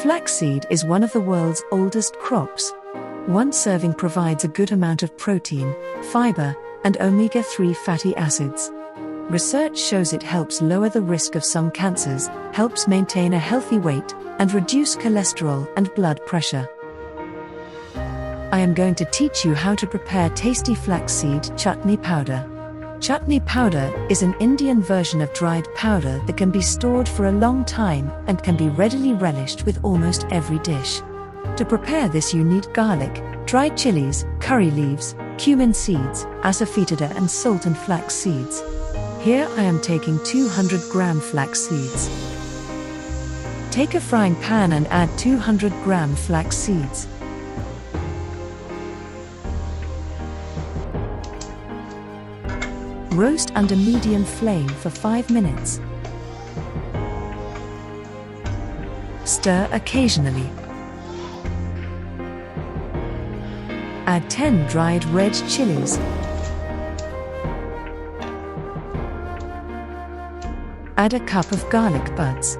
Flaxseed is one of the world's oldest crops. One serving provides a good amount of protein, fiber, and omega-3 fatty acids. Research shows it helps lower the risk of some cancers, helps maintain a healthy weight, and reduce cholesterol and blood pressure. I am going to teach you how to prepare tasty flaxseed chutney powder. Chutney powder is an Indian version of dried powder that can be stored for a long time and can be readily relished with almost every dish. To prepare this you need garlic, dried chilies, curry leaves, cumin seeds, asafoetida and salt and flax seeds. Here I am taking 200 gram flax seeds. Take a frying pan and add 200 gram flax seeds. Roast under medium flame for 5 minutes. Stir occasionally. Add 10 dried red chilies. Add a cup of garlic buds.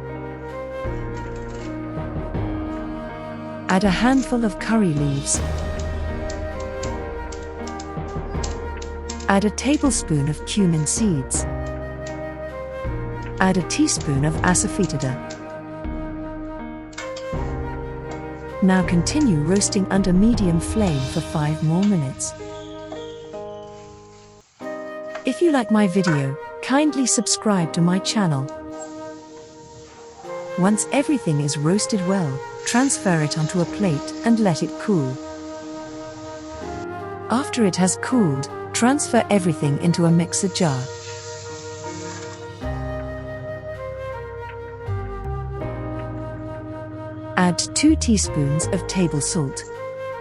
Add a handful of curry leaves. Add a tablespoon of cumin seeds. Add a teaspoon of asafoetida. Now continue roasting under medium flame for 5 more minutes. If you like my video, kindly subscribe to my channel. Once everything is roasted well, transfer it onto a plate and let it cool. After it has cooled, transfer everything into a mixer jar. Add 2 teaspoons of table salt.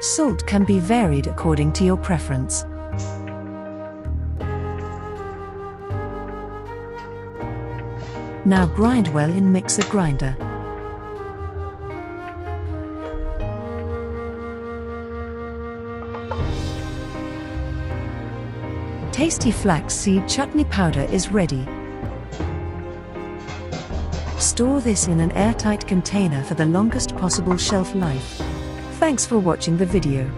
Salt can be varied according to your preference. Now grind well in mixer grinder. Tasty flaxseed chutney powder is ready. Store this in an airtight container for the longest possible shelf life. Thanks for watching the video.